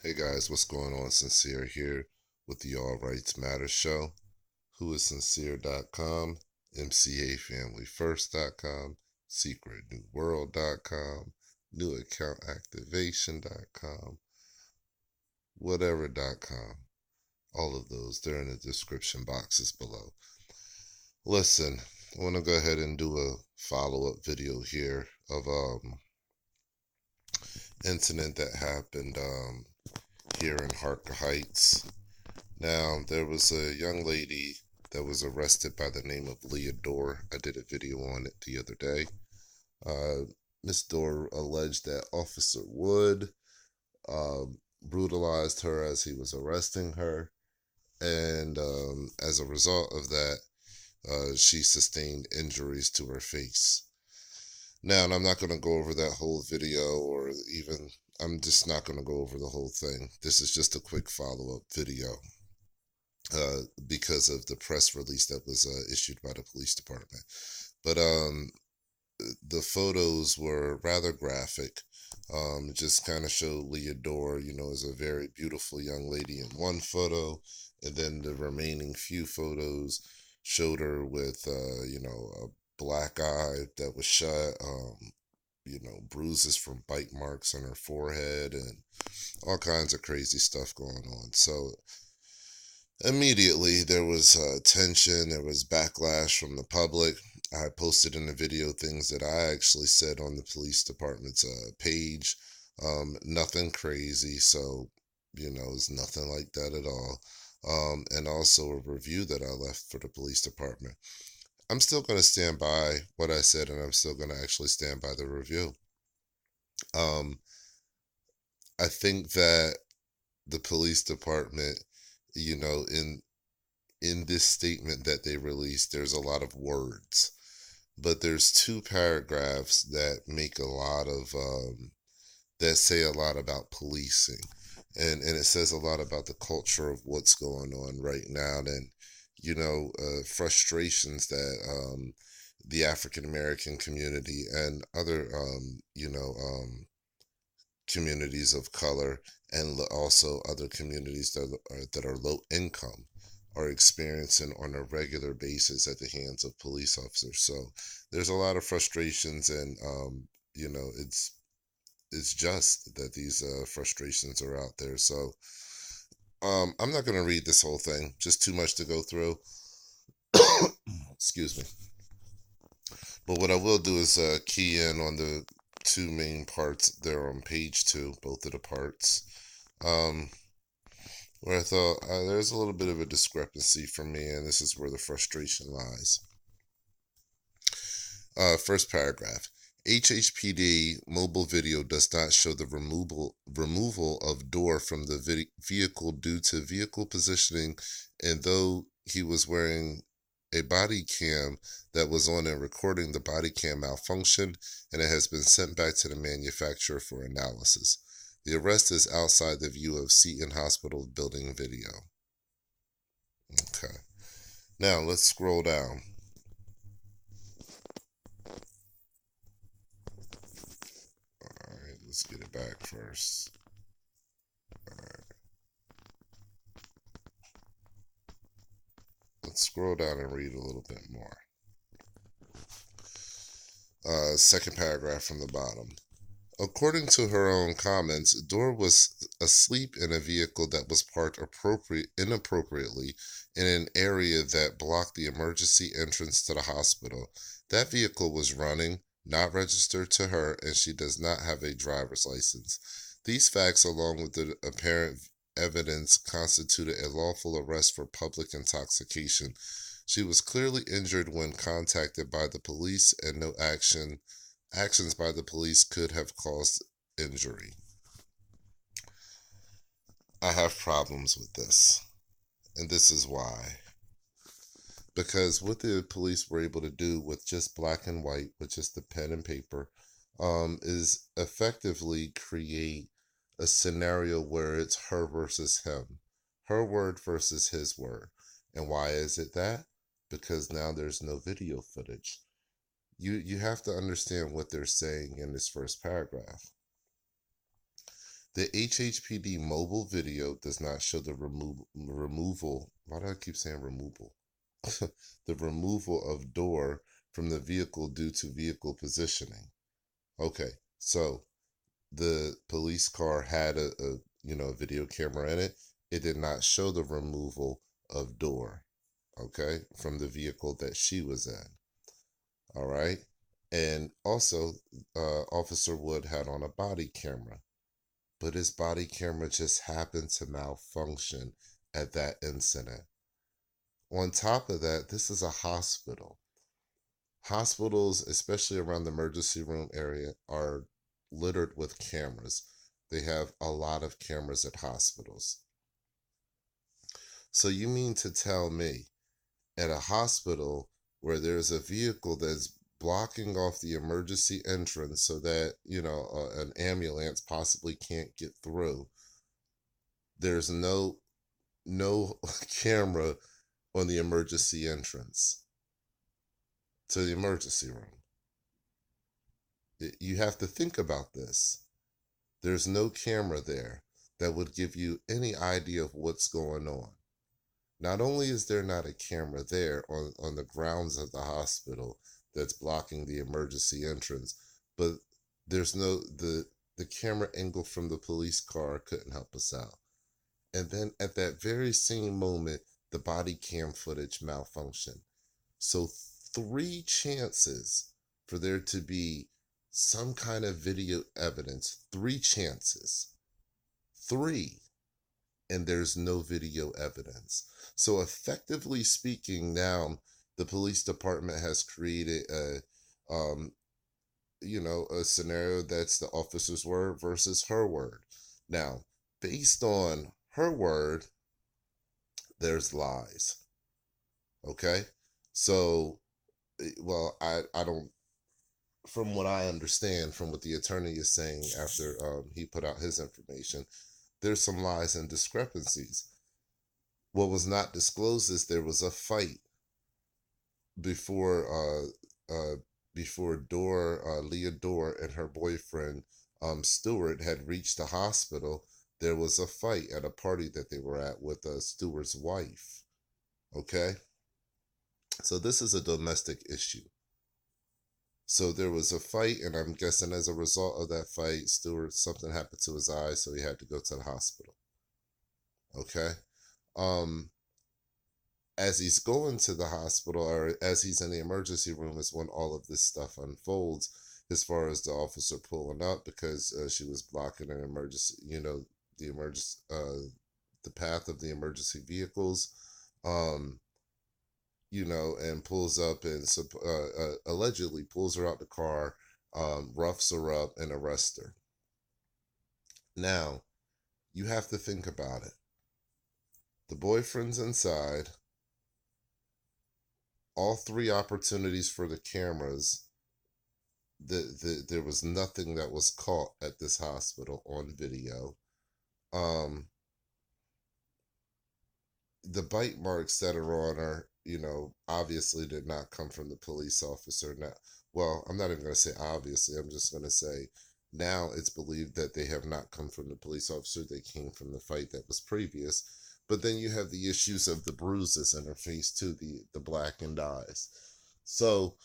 Hey guys, what's going on? Sincere here with the All Rights Matter show. Whoissincere.com, MCAFamilyFirst.com, SecretNewWorld.com, NewAccountActivation.com, whatever.com. All of those, they're in the description boxes below. Listen, I want to go ahead and do a follow-up video here of incident that happened here in Harker Heights. Now, there was a young lady that was arrested by the name of Leah. I did a video on it the other day. Miss Dorr alleged that Officer Wood brutalized her as he was arresting her, and as a result of that, she sustained injuries to her face. Now, and I'm not going to go over that whole video, or even, I'm just not going to go over the whole thing. This is just a quick follow-up video. Because of the press release that was issued by the police department. But the photos were rather graphic. Just kind of showed Leah Dorr, as a very beautiful young lady in one photo, and then the remaining few photos showed her with, a black eye that was shut, bruises from bite marks on her forehead, and all kinds of crazy stuff going on. So immediately, there was tension, there was backlash from the public. I posted in the video things that I actually said on the police department's page. Nothing crazy, so, it's nothing like that at all. And also a review that I left for the police department. I'm still going to stand by what I said, and I'm still going to actually stand by the review. I think that the police department, in this statement that they released, there's a lot of words, but there's two paragraphs that make a lot of that say a lot about policing, and it says a lot about the culture of what's going on right now, and frustrations that the African American community and other communities of color, and also other communities that are low income, are experiencing on a regular basis at the hands of police officers. So there's a lot of frustrations, and it's just that these frustrations are out there. So I'm not going to read this whole thing; just too much to go through. Excuse me. But what I will do is key in on the two main parts there on page 2, both of the parts, where I thought there's a little bit of a discrepancy for me, and this is where the frustration lies. First paragraph. HHPD mobile video does not show the removal of Dorr from the vehicle due to vehicle positioning, and though he was wearing a body cam that was on and recording, the body cam malfunctioned, and it has been sent back to the manufacturer for analysis. The arrest is outside the view of Seton Hospital building video. Okay. Now let's scroll down. Alright, let's get it back first. Alright. Let's scroll down and read a little bit more. Second paragraph from the bottom. According to her own comments, Dorr was asleep in a vehicle that was parked inappropriately in an area that blocked the emergency entrance to the hospital. That vehicle was running, not registered to her, and she does not have a driver's license. These facts, along with the apparent evidence, constituted a lawful arrest for public intoxication. She was clearly injured when contacted by the police, and no actions by the police could have caused injury. I have problems with this, and this is why. Because what the police were able to do with just black and white, with just the pen and paper, is effectively create a scenario where it's her versus him, her word versus his word. And why is it that? Because now there's no video footage. You have to understand what they're saying in this first paragraph. The HHPD mobile video does not show the removal. Why do I keep saying removal? The removal of door from the vehicle due to vehicle positioning. Okay, so the police car had a video camera in it. It did not show the removal of door, okay, from the vehicle that she was in. All right. And also, Officer Wood had on a body camera, but his body camera just happened to malfunction at that incident. On top of that, this is a hospital. Hospitals, especially around the emergency room area, are littered with cameras. They have a lot of cameras at hospitals. So you mean to tell me at a hospital where there's a vehicle that's blocking off the emergency entrance so that, an ambulance possibly can't get through, there's no camera on the emergency entrance to the emergency room? You have to think about this. There's no camera there that would give you any idea of what's going on. Not only is there not a camera there on the grounds of the hospital that's blocking the emergency entrance, but there's the camera angle from the police car couldn't help us out. And then at that very same moment, the body cam footage malfunctioned. So 3 chances for there to be some kind of video evidence. 3 chances. 3. And there's no video evidence. So effectively speaking, now the police department has created a scenario that's the officer's word versus her word. Now, based on her word, there's lies. Okay? So, well, I don't, from what I understand, from what the attorney is saying after he put out his information, there's some lies and discrepancies. What was not disclosed is there was a fight before Leah Dorr and her boyfriend Stewart had reached the hospital. There was a fight at a party that they were at with Stewart's wife. Okay, so this is a domestic issue. So there was a fight, and I'm guessing as a result of that fight, something happened to his eye, so he had to go to the hospital. Okay. Um, as he's going to the hospital, or as he's in the emergency room, is when all of this stuff unfolds, as far as the officer pulling up because she was blocking an emergency, the emergency, the path of the emergency vehicles, and pulls up and allegedly pulls her out the car, roughs her up, and arrests her. Now, you have to think about it. The boyfriend's inside. All 3 opportunities for the cameras, there was nothing that was caught at this hospital on video. The bite marks that are on her, obviously did not come from the police officer. Now, well, I'm not even going to say obviously. I'm just going to say now it's believed that they have not come from the police officer. They came from the fight that was previous. But then you have the issues of the bruises in her face too, the blackened eyes. So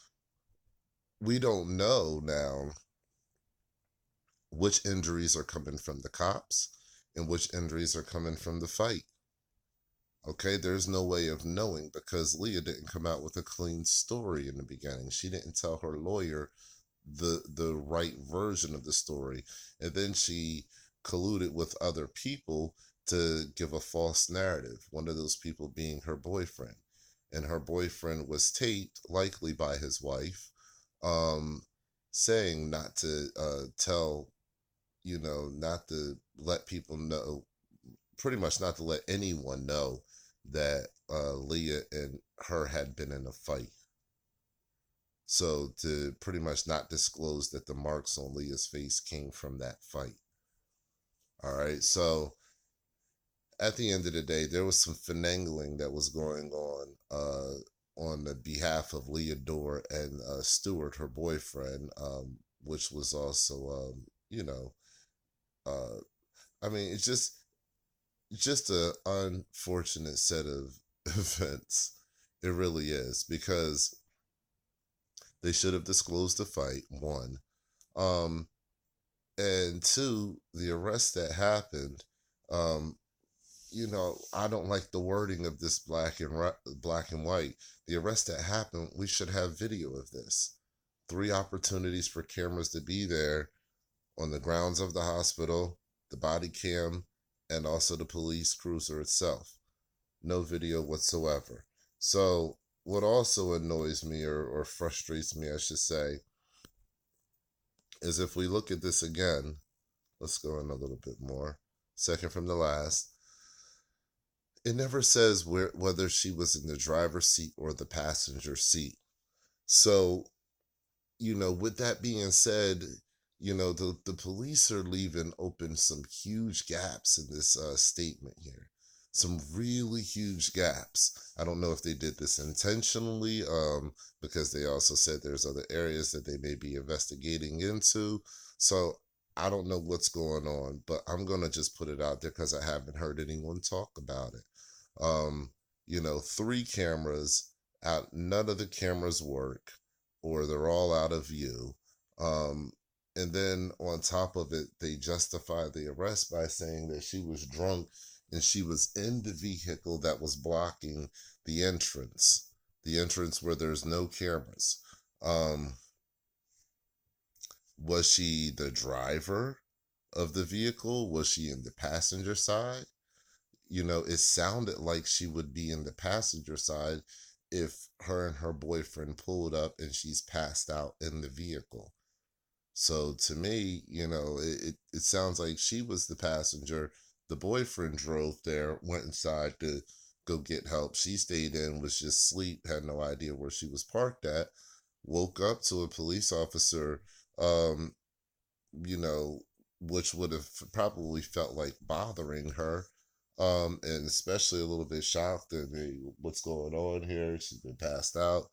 we don't know now which injuries are coming from the cops and which injuries are coming from the fight. Okay, there's no way of knowing because Leah didn't come out with a clean story in the beginning. She didn't tell her lawyer the right version of the story. And then she colluded with other people to give a false narrative, one of those people being her boyfriend. And her boyfriend was taped, likely by his wife, saying not to tell, not to let people know, pretty much not to let anyone know that Leah and her had been in a fight. So to pretty much not disclose that the marks on Leah's face came from that fight. All right, so at the end of the day, there was some finagling that was going on the behalf of Leah Dorr and Stewart, her boyfriend, which was also, uh, I mean, it's just a unfortunate set of events. It really is, because they should have disclosed the fight, one. Um, and two, the arrest that happened. Um, I don't like the wording of this black and white. The arrest that happened, we should have video of this. Three opportunities for cameras to be there on the grounds of the hospital, the body cam, and also the police cruiser itself. No video whatsoever. So, what also annoys me, or frustrates me, I should say, is if we look at this again, let's go in a little bit more. Second from the last, it never says whether she was in the driver's seat or the passenger seat. So, with that being said, the police are leaving open some huge gaps in this statement here. Some really huge gaps. I don't know if they did this intentionally, because they also said there's other areas that they may be investigating into. So I don't know what's going on, but I'm going to just put it out there because I haven't heard anyone talk about it. Um, three cameras out, none of the cameras work, or they're all out of view. Um, and then on top of it, they justify the arrest by saying that she was drunk and she was in the vehicle that was blocking the entrance where there's no cameras. Um, was she the driver of the vehicle? Was she in the passenger side? It sounded like she would be in the passenger side if her and her boyfriend pulled up and she's passed out in the vehicle. So to me, it sounds like she was the passenger. The boyfriend drove there, went inside to go get help. She stayed in, was just asleep, had no idea where she was parked at, woke up to a police officer, um, you know, which would have probably felt like bothering her. And especially a little bit shocked and hey, what's going on here? She's been passed out.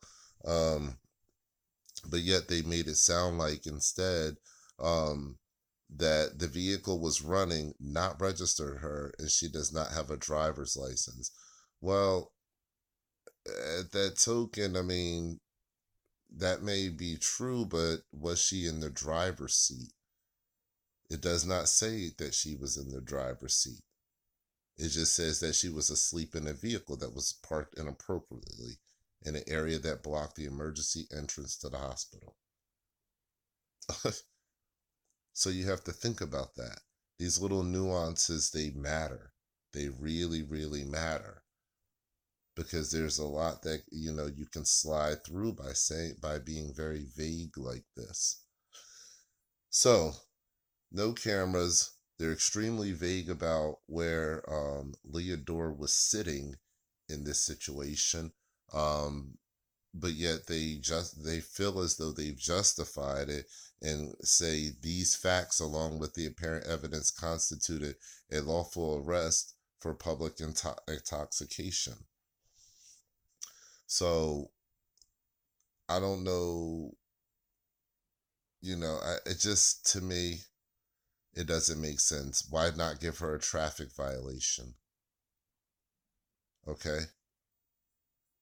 Um, but yet they made it sound like instead, um, that the vehicle was running, not registered her, and she does not have a driver's license. Well, at that token, I mean, that may be true, but was she in the driver's seat? It does not say that she was in the driver's seat. It just says that she was asleep in a vehicle that was parked inappropriately in an area that blocked the emergency entrance to the hospital. So you have to think about that. These little nuances, they matter. They really, really matter, because there's a lot that you can slide through by being very vague like this. So, no cameras. They're extremely vague about where Leah was sitting in this situation. Um, but yet they feel as though they've justified it and say these facts along with the apparent evidence constituted a lawful arrest for public intoxication. So I don't know, it just, to me, it doesn't make sense. Why not give her a traffic violation? Okay,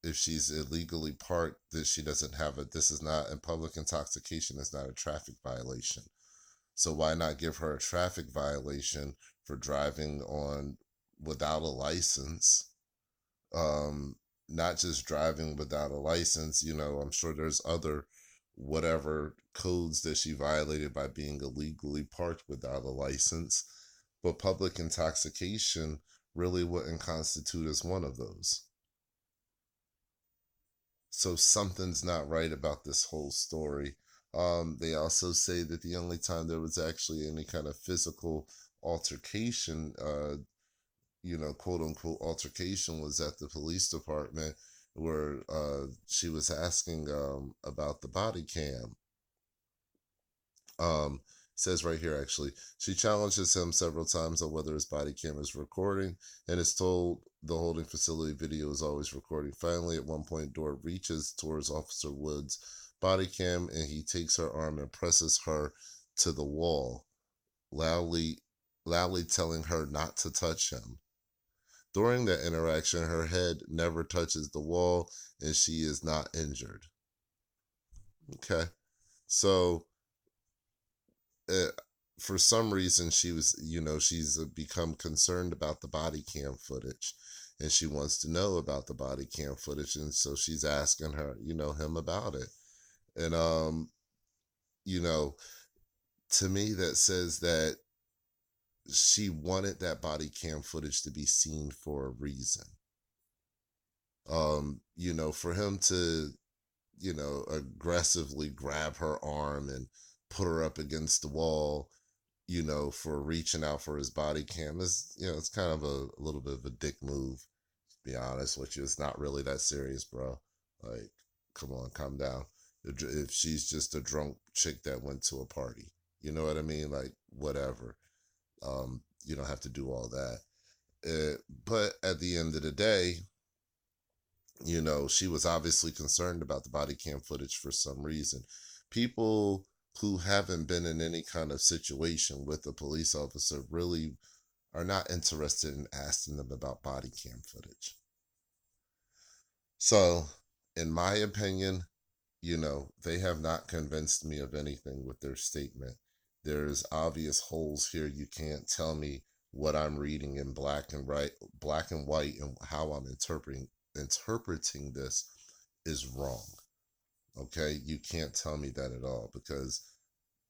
if she's illegally parked, that she doesn't have it. This is not, in public intoxication is not a traffic violation. So why not give her a traffic violation for driving on without a license? Um, Not just driving without a license. I'm sure there's other whatever codes that she violated by being illegally parked without a license. But public intoxication really wouldn't constitute as one of those. So something's not right about this whole story. They also say that the only time there was actually any kind of physical altercation, quote unquote altercation, was at the police department where she was asking about the body cam. Um, Says right here, actually, she challenges him several times on whether his body cam is recording and is told the holding facility video is always recording. Finally, at one point, Dora reaches towards Officer Wood's body cam and he takes her arm and presses her to the wall, loudly loudly telling her not to touch him. During that interaction, her head never touches the wall and she is not injured. Okay. So, uh, for some reason, she's become concerned about the body cam footage and she wants to know about the body cam footage. And so she's asking him about it. And, you know, to me, that says that she wanted that body cam footage to be seen for a reason. For him to, aggressively grab her arm and put her up against the wall, for reaching out for his body cam is, it's kind of a little bit of a dick move, to be honest with you. It's not really that serious, bro. Like, come on, calm down. If she's just a drunk chick that went to a party, you know what I mean? Like, whatever. You don't have to do all that. But at the end of the day, she was obviously concerned about the body cam footage for some reason. People who haven't been in any kind of situation with a police officer really are not interested in asking them about body cam footage. So, in my opinion, they have not convinced me of anything with their statement. There's obvious holes here. You can't tell me what I'm reading in black and white, and how I'm interpreting this is wrong. Okay, you can't tell me that at all because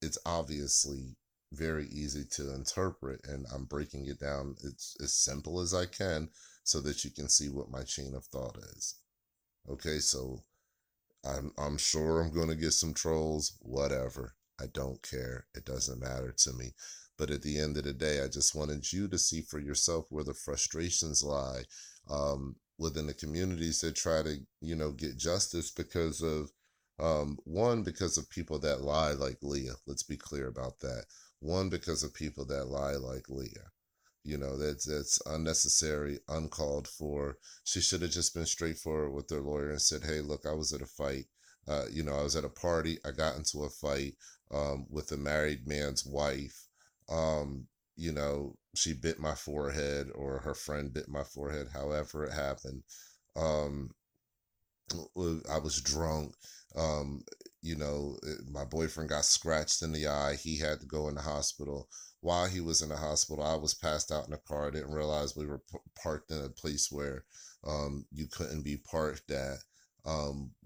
it's obviously very easy to interpret, and I'm breaking it down. It's as simple as I can so that you can see what my chain of thought is. Okay, so I'm sure I'm going to get some trolls, whatever. I don't care. It doesn't matter to me. But at the end of the day, I just wanted you to see for yourself where the frustrations lie, within the communities that try to, get justice because of, one, because of people that lie like Leah. Let's be clear about that. One, because of people that lie like Leah. That's unnecessary, uncalled for. She should have just been straightforward with their lawyer and said, "Hey, look, I was at a fight. I was at a party. I got into a fight with a married man's wife. She bit my forehead, or her friend bit my forehead. However it happened. Um, I was drunk. My boyfriend got scratched in the eye. He had to go in the hospital. While he was in the hospital, I was passed out in the car. I didn't realize we were parked in a place where you couldn't be parked at.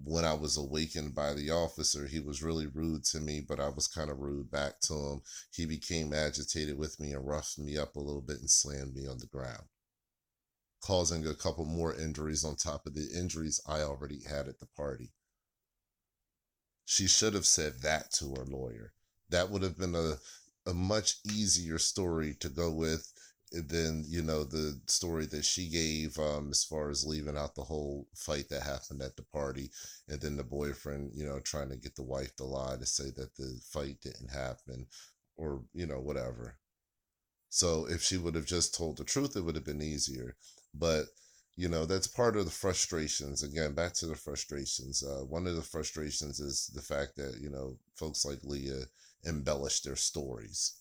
When I was awakened by the officer, he was really rude to me, but I was kind of rude back to him. He became agitated with me and roughed me up a little bit and slammed me on the ground, causing a couple more injuries on top of the injuries I already had at the party. She should have said that to her lawyer. That would have been a much easier story to go with than, the story that she gave, as far as leaving out the whole fight that happened at the party, and then the boyfriend, trying to get the wife to lie to say that the fight didn't happen, or, whatever. So if she would have just told the truth, it would have been easier. But, that's part of the frustrations. Again, back to the frustrations. One of the frustrations is the fact that, folks like Leah embellish their stories.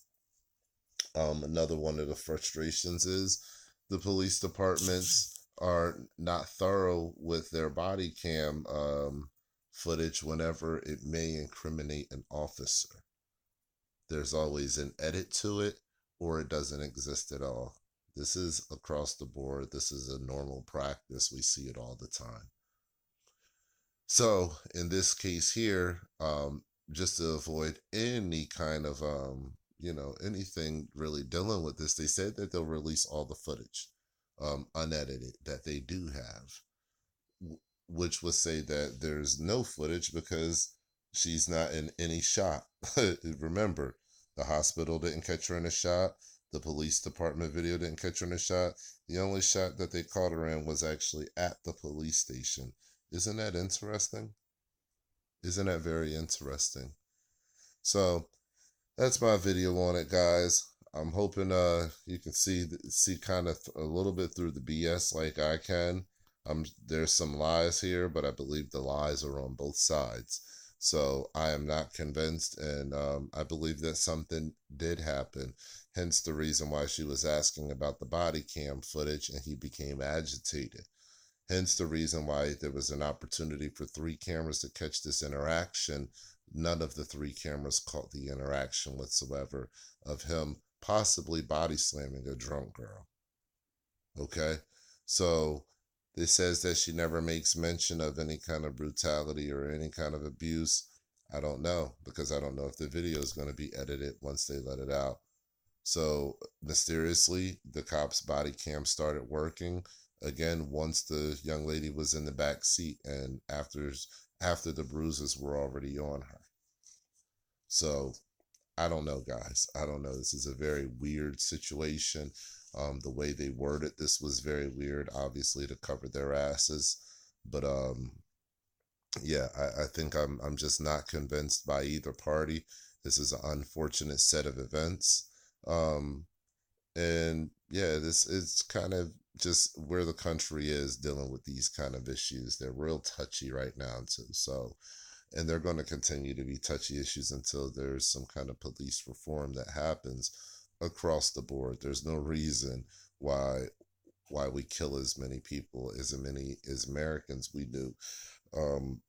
Another one of the frustrations is the police departments are not thorough with their body cam footage whenever it may incriminate an officer. There's always an edit to it, or it doesn't exist at all. This is across the board. This is a normal practice. We see it all the time. So in this case here, just to avoid any kind of, anything really dealing with this, they said that they'll release all the footage, unedited, that they do have, which would say that there's no footage because she's not in any shot. Remember, the hospital didn't catch her in a shot. The police department video didn't catch her in a shot. The only shot that they caught her in was actually at the police station. Isn't that interesting? Isn't that very interesting? So that's my video on it, guys. I'm hoping you can see kind of a little bit through the BS like I can. There's some lies here, but I believe the lies are on both sides. So I am not convinced, and I believe that something did happen. Hence the reason why she was asking about the body cam footage, and he became agitated. Hence the reason why there was an opportunity for three cameras to catch this interaction. None of the three cameras caught the interaction whatsoever of him possibly body slamming a drunk girl. Okay? So it says that she never makes mention of any kind of brutality or any kind of abuse. I don't know, because I don't know if the video is going to be edited once they let it out. So mysteriously, the cop's body cam started working again once the young lady was in the back seat, and after the bruises were already on her. So I don't know, guys. I don't know. This is a very weird situation. The way they worded this was very weird, obviously to cover their asses. But yeah, I think I'm just not convinced by either party. This is an unfortunate set of events. Um, and yeah, this is kind of just where the country is dealing with these kind of issues. They're real touchy right now too. So, and they're going to continue to be touchy issues until there's some kind of police reform that happens across the board. There's no reason why we kill as many people as many as Americans we do. Um,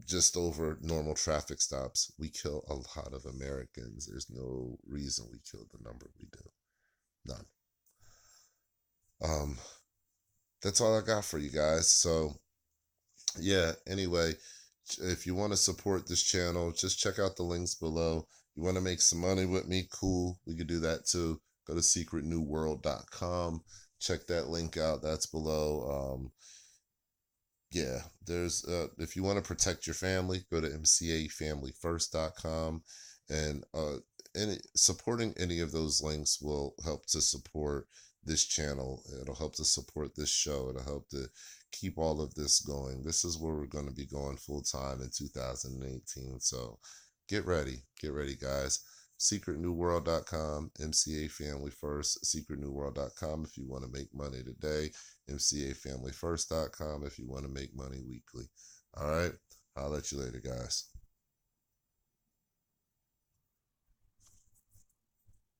just over normal traffic stops, we kill a lot of Americans. There's no reason we kill the number we do. None. Um, that's all I got for you guys. So yeah, anyway, if you want to support this channel, just check out the links below. You want to make some money with me? Cool. We could do that too. Go to secretnewworld.com. Check that link out. That's below. Yeah, there's if you want to protect your family, go to mcafamilyfirst.com, and any supporting any of those links will help to support this channel. It'll help to support this show. It'll help to keep all of this going. This is where we're going to be going full time in 2018. So get ready, guys. SecretNewWorld.com, MCA Family First, SecretNewWorld.com if you want to make money today, MCAFamilyFirst.com if you want to make money weekly. All right, I'll let you later, guys.